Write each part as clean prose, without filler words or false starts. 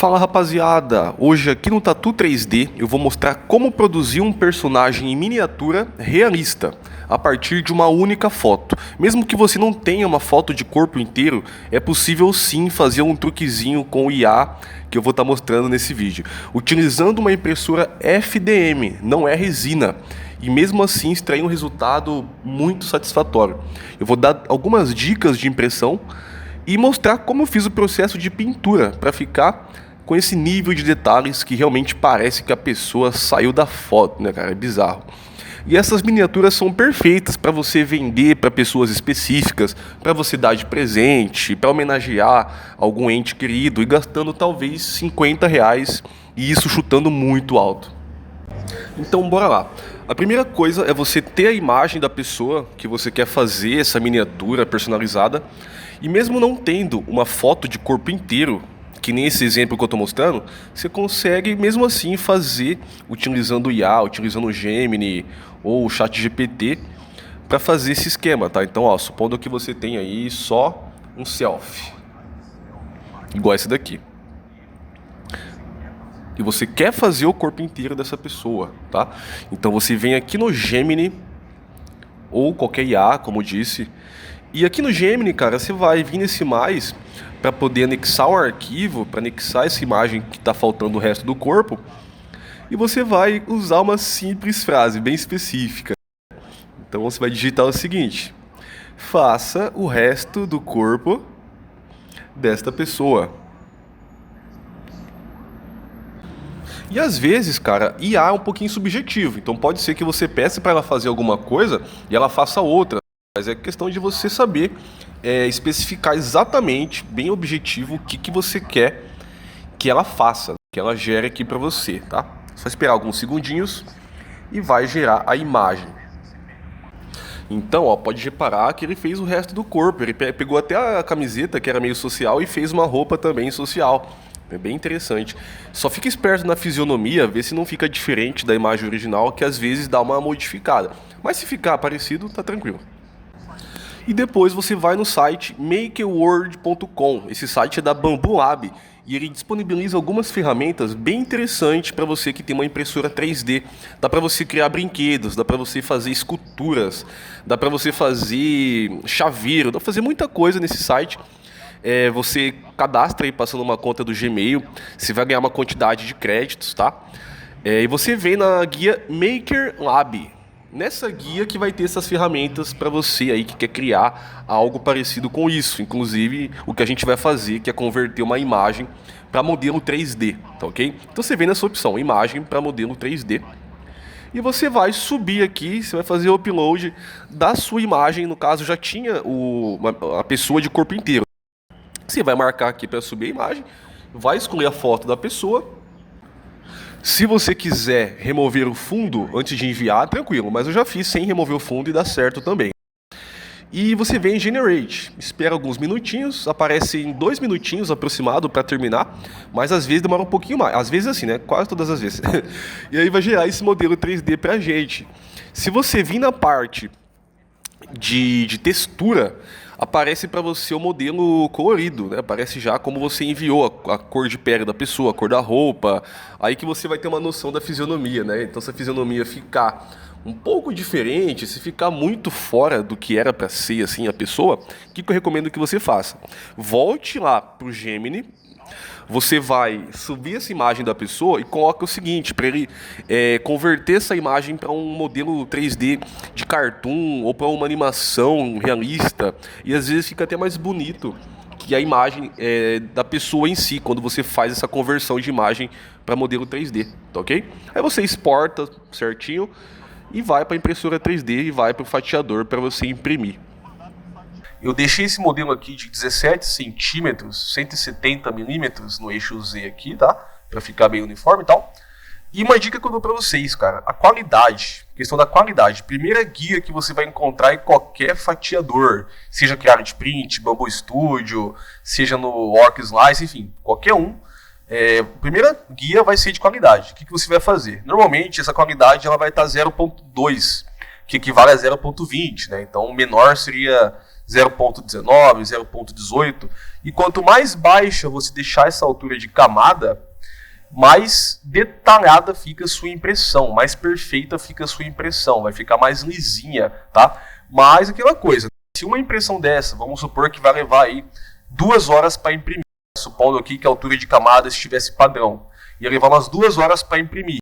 Fala rapaziada, hoje aqui no Tatu 3D eu vou mostrar como produzir um personagem em miniatura realista a partir de uma única foto. Mesmo que você não tenha uma foto de corpo inteiro, é possível sim fazer um truquezinho com o IA que eu vou estar mostrando nesse vídeo, utilizando uma impressora FDM, não é resina, e mesmo assim extrair um resultado muito satisfatório. Eu vou dar algumas dicas de impressão e mostrar como eu fiz o processo de pintura para ficar com esse nível de detalhes que realmente parece que a pessoa saiu da foto, né, cara? É bizarro. E essas miniaturas são perfeitas para você vender para pessoas específicas, para você dar de presente, para homenagear algum ente querido e gastando talvez R$ 50 e isso chutando muito alto. Então bora lá. A primeira coisa é você ter a imagem da pessoa que você quer fazer essa miniatura personalizada. E mesmo não tendo uma foto de corpo inteiro, que nem esse exemplo que eu estou mostrando, você consegue mesmo assim fazer utilizando o IA, utilizando o Gemini ou o ChatGPT para fazer esse esquema, tá? Então, ó, supondo que você tem aí só um selfie, igual esse daqui. E você quer fazer o corpo inteiro dessa pessoa, tá? Então você vem aqui no Gemini ou qualquer IA, como eu disse. E aqui no Gemini, cara, você vai vir nesse mais para poder anexar um arquivo, para anexar essa imagem que está faltando o resto do corpo. E você vai usar uma simples frase bem específica. Então você vai digitar o seguinte: faça o resto do corpo desta pessoa. E às vezes, cara, IA é um pouquinho subjetivo. Então pode ser que você peça para ela fazer alguma coisa e ela faça outra. Mas é questão de você saber especificar exatamente, bem objetivo, o que você quer que ela faça, que ela gere aqui para você, tá? Só esperar alguns segundinhos e vai gerar a imagem. Então, ó, pode reparar que ele fez o resto do corpo. Ele pegou até a camiseta, que era meio social, e fez uma roupa também social. É bem interessante. Só fica esperto na fisionomia, vê se não fica diferente da imagem original, que às vezes dá uma modificada. Mas se ficar parecido, tá tranquilo. E depois você vai no site makeworld.com. Esse site é da Bambu Lab e ele disponibiliza algumas ferramentas bem interessantes para você que tem uma impressora 3D. Dá para você criar brinquedos, dá para você fazer esculturas, dá para você fazer chaveiro, dá para fazer muita coisa nesse site. Você cadastra aí passando uma conta do Gmail, você vai ganhar uma quantidade de créditos, tá? E você vem na guia Maker Lab. Nessa guia que vai ter essas ferramentas para você aí que quer criar algo parecido com isso. Inclusive o que a gente vai fazer, que é converter uma imagem para modelo 3D, tá ok? Então você vem nessa opção, imagem para modelo 3D. E você vai subir aqui, você vai fazer o upload da sua imagem. No caso já tinha a pessoa de corpo inteiro. Você vai marcar aqui para subir a imagem, vai escolher a foto da pessoa. Se você quiser remover o fundo antes de enviar, tranquilo, mas eu já fiz sem remover o fundo e dá certo também. E você vem em Generate, espera alguns minutinhos, aparece em 2 minutinhos aproximado para terminar, mas às vezes demora um pouquinho mais, às vezes assim, né? Quase todas as vezes. E aí vai gerar esse modelo 3D pra gente. Se você vir na parte de textura, aparece para você o modelo colorido, né? Aparece já como você enviou a cor de pele da pessoa, a cor da roupa, aí que você vai ter uma noção da fisionomia, né? Então se a fisionomia ficar um pouco diferente, se ficar muito fora do que era para ser assim a pessoa, o que eu recomendo que você faça? Volte lá pro Gemini. Você vai subir essa imagem da pessoa e coloca o seguinte, para ele converter essa imagem para um modelo 3D de cartoon ou para uma animação realista. E às vezes fica até mais bonito que a imagem da pessoa em si, quando você faz essa conversão de imagem para modelo 3D, tá ok? Aí você exporta certinho e vai para a impressora 3D e vai para o fatiador para você imprimir. Eu deixei esse modelo aqui de 17 centímetros, 170 milímetros no eixo Z aqui, tá? Pra ficar bem uniforme e tal. E uma dica que eu dou pra vocês, cara, a qualidade, questão da qualidade. Primeira guia que você vai encontrar em qualquer fatiador, seja que Art Print, Bambu Studio, seja no Orc Slice, enfim, qualquer um. Primeira guia vai ser de qualidade. O que você vai fazer? Normalmente essa qualidade ela vai estar 0.2, que equivale a 0.20, né? Então o menor seria 0,19, 0,18. E quanto mais baixa você deixar essa altura de camada, mais detalhada fica a sua impressão, mais perfeita fica a sua impressão, vai ficar mais lisinha, tá? Mas aquela coisa, se uma impressão dessa, vamos supor que vai levar aí 2 horas para imprimir, supondo aqui que a altura de camada estivesse padrão, ia levar umas 2 horas para imprimir.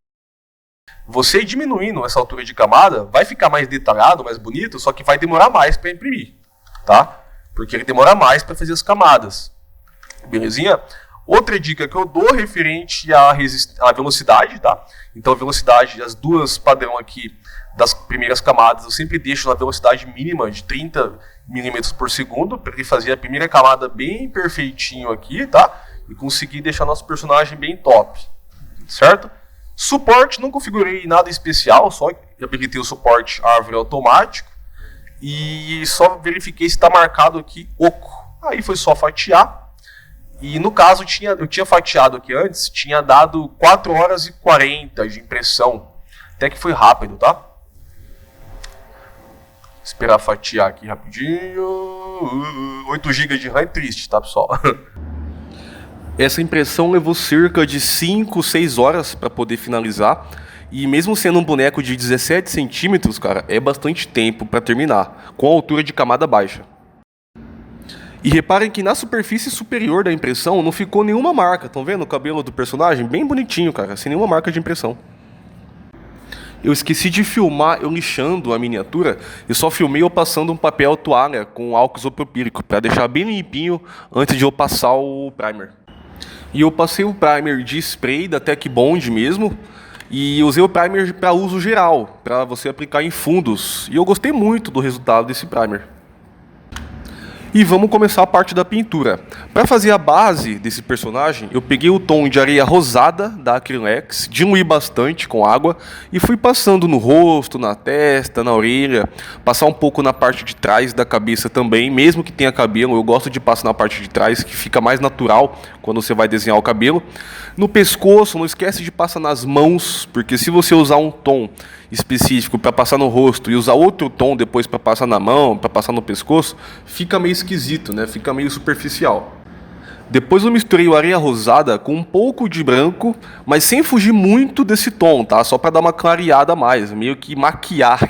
Você diminuindo essa altura de camada, vai ficar mais detalhado, mais bonito, só que vai demorar mais para imprimir, tá? Porque ele demora mais para fazer as camadas, belezinha? Outra dica que eu dou referente à velocidade, tá? Então a velocidade, as duas padrão aqui das primeiras camadas, eu sempre deixo na velocidade mínima de 30 milímetros por segundo, para ele fazer a primeira camada bem perfeitinho aqui, tá? E conseguir deixar nosso personagem bem top, certo? Suporte, não configurei nada especial, só habilitei o suporte árvore automático e só verifiquei se está marcado aqui oco. Aí foi só fatiar. E no caso, eu tinha fatiado aqui antes, tinha dado 4 horas e 40 de impressão. Até que foi rápido, tá? Esperar fatiar aqui rapidinho. 8 GB de RAM é triste, tá, pessoal? Essa impressão levou cerca de 5, 6 horas para poder finalizar. E mesmo sendo um boneco de 17 centímetros, cara, é bastante tempo para terminar, com a altura de camada baixa. E reparem que na superfície superior da impressão não ficou nenhuma marca. Estão vendo o cabelo do personagem? Bem bonitinho, cara, sem nenhuma marca de impressão. Eu esqueci de filmar eu lixando a miniatura. Eu só filmei eu passando um papel toalha com álcool isopropílico para deixar bem limpinho antes de eu passar o primer. E eu passei o primer de spray da Tech Bond mesmo. E usei o primer para uso geral, para você aplicar em fundos. E eu gostei muito do resultado desse primer. E vamos começar a parte da pintura. Para fazer a base desse personagem, eu peguei o tom de areia rosada da Acrylex, diluí bastante com água e fui passando no rosto, na testa, na orelha, passar um pouco na parte de trás da cabeça também, mesmo que tenha cabelo, eu gosto de passar na parte de trás, que fica mais natural quando você vai desenhar o cabelo. No pescoço, não esquece de passar nas mãos, porque se você usar um tom específico para passar no rosto e usar outro tom depois para passar na mão, para passar no pescoço, fica meio esquisito, né? Fica meio superficial. Depois eu misturei o areia rosada com um pouco de branco, mas sem fugir muito desse tom, tá? Só para dar uma clareada a mais, meio que maquiar,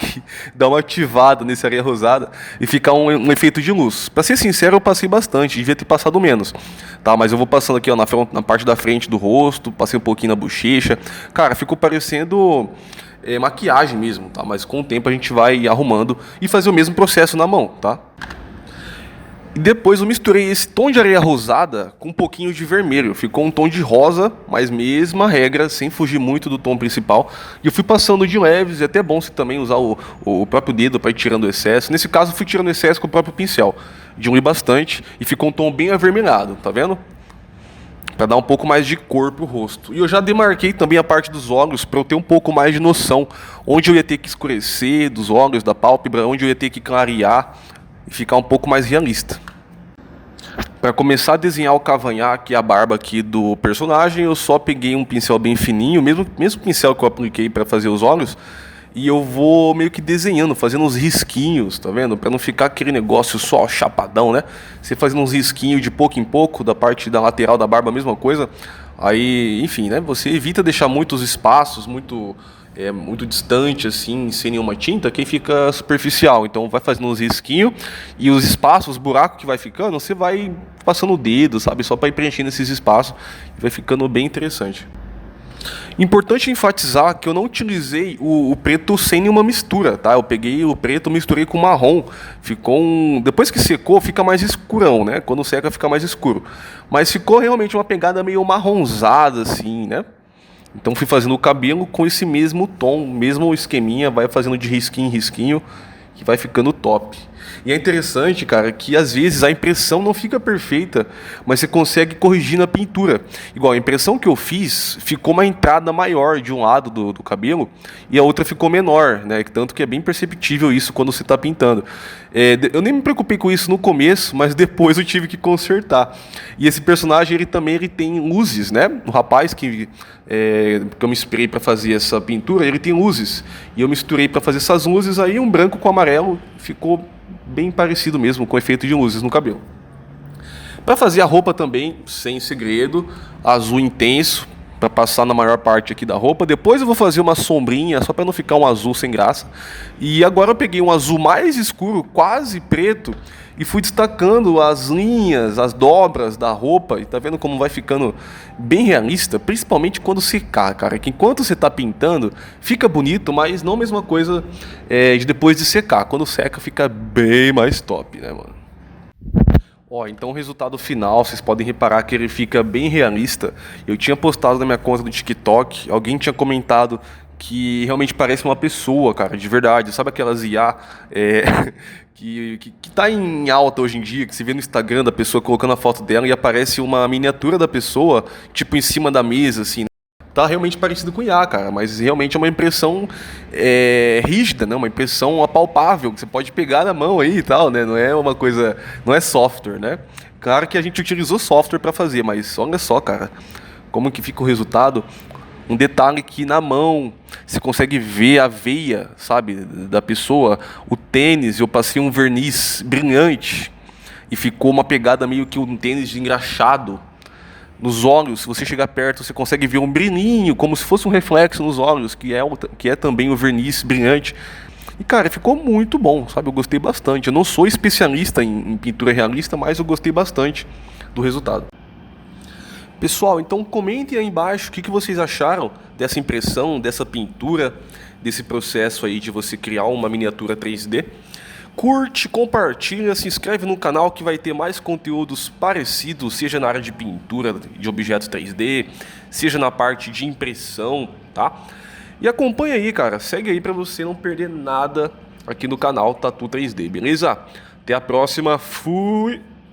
dar uma ativada nesse areia rosada e ficar um efeito de luz. Para ser sincero, eu passei bastante, devia ter passado menos, tá? Mas eu vou passando aqui ó, na parte da frente do rosto, passei um pouquinho na bochecha. Cara, ficou parecendo maquiagem mesmo, tá? Mas com o tempo a gente vai arrumando e fazer o mesmo processo na mão, tá? E depois eu misturei esse tom de areia rosada com um pouquinho de vermelho. Ficou um tom de rosa, mas mesma regra, sem fugir muito do tom principal. E eu fui passando de leves, é até bom você também usar o próprio dedo para ir tirando o excesso. Nesse caso eu fui tirando o excesso com o próprio pincel. Diluí bastante e ficou um tom bem avermelhado, tá vendo? Para dar um pouco mais de cor pro rosto. E eu já demarquei também a parte dos olhos para eu ter um pouco mais de noção. Onde eu ia ter que escurecer dos olhos, da pálpebra, onde eu ia ter que clarear e ficar um pouco mais realista. Para começar a desenhar o cavanhaque e a barba aqui do personagem, eu só peguei um pincel bem fininho, mesmo pincel que eu apliquei para fazer os olhos, e eu vou meio que desenhando, fazendo uns risquinhos, tá vendo? Para não ficar aquele negócio só chapadão, né? Você fazendo uns risquinhos de pouco em pouco, da parte da lateral da barba, a mesma coisa. Aí, enfim, né? Você evita deixar muitos espaços, muito distante, assim, sem nenhuma tinta, que aí fica superficial. Então vai fazendo uns risquinhos e os espaços, os buracos que vai ficando, você vai passando o dedo, sabe? Só para ir preenchendo esses espaços e vai ficando bem interessante. Importante enfatizar que eu não utilizei o preto sem nenhuma mistura, tá? Eu peguei o preto, misturei com o marrom. Depois que secou, fica mais escurão, né? Quando seca, fica mais escuro. Mas ficou realmente uma pegada meio marronzada, assim, né? Então fui fazendo o cabelo com esse mesmo tom, mesmo esqueminha, vai fazendo de risquinho em risquinho, que vai ficando top. E é interessante, cara, que às vezes a impressão não fica perfeita, mas você consegue corrigir na pintura. Igual a impressão que eu fiz, ficou uma entrada maior de um lado do cabelo e a outra ficou menor, né? Tanto que é bem perceptível isso quando você está pintando. Eu nem me preocupei com isso no começo, mas depois eu tive que consertar. E esse personagem, ele tem luzes, né? O rapaz que eu me inspirei para fazer essa pintura, ele tem luzes. E eu misturei para fazer essas luzes aí, um branco com amarelo, ficou bem parecido mesmo com o efeito de luzes no cabelo. Para fazer a roupa também, sem segredo, azul intenso, para passar na maior parte aqui da roupa. Depois eu vou fazer uma sombrinha, só para não ficar um azul sem graça. E agora eu peguei um azul mais escuro, quase preto, e fui destacando as linhas, as dobras da roupa. E tá vendo como vai ficando bem realista, principalmente quando secar, cara. Que enquanto você tá pintando, fica bonito, mas não a mesma coisa de depois de secar. Quando seca, fica bem mais top, né, mano? Ó, então o resultado final, vocês podem reparar que ele fica bem realista. Eu tinha postado na minha conta do TikTok, alguém tinha comentado que realmente parece uma pessoa, cara, de verdade. Sabe aquelas IA que tá em alta hoje em dia, que você vê no Instagram da pessoa colocando a foto dela e aparece uma miniatura da pessoa, tipo, em cima da mesa, assim, tá realmente parecido com IA, cara, mas realmente é uma impressão rígida, né? Uma impressão apalpável, que você pode pegar na mão aí e tal, né? Não é uma coisa, não é software, né? Claro que a gente utilizou software para fazer, mas olha só, cara, como que fica o resultado. Um detalhe que na mão você consegue ver a veia, sabe, da pessoa. O tênis, eu passei um verniz brilhante e ficou uma pegada meio que um tênis engraxado. Nos olhos, se você chegar perto, você consegue ver um brilhinho, como se fosse um reflexo nos olhos, que é também o verniz brilhante. E, cara, ficou muito bom, sabe? Eu gostei bastante. Eu não sou especialista em pintura realista, mas eu gostei bastante do resultado. Pessoal, então comentem aí embaixo o que vocês acharam dessa impressão, dessa pintura, desse processo aí de você criar uma miniatura 3D. Curte, compartilha, se inscreve no canal que vai ter mais conteúdos parecidos, seja na área de pintura de objetos 3D, seja na parte de impressão, tá? E acompanha aí, cara, segue aí pra você não perder nada aqui no canal Tatu 3D, beleza? Até a próxima, fui!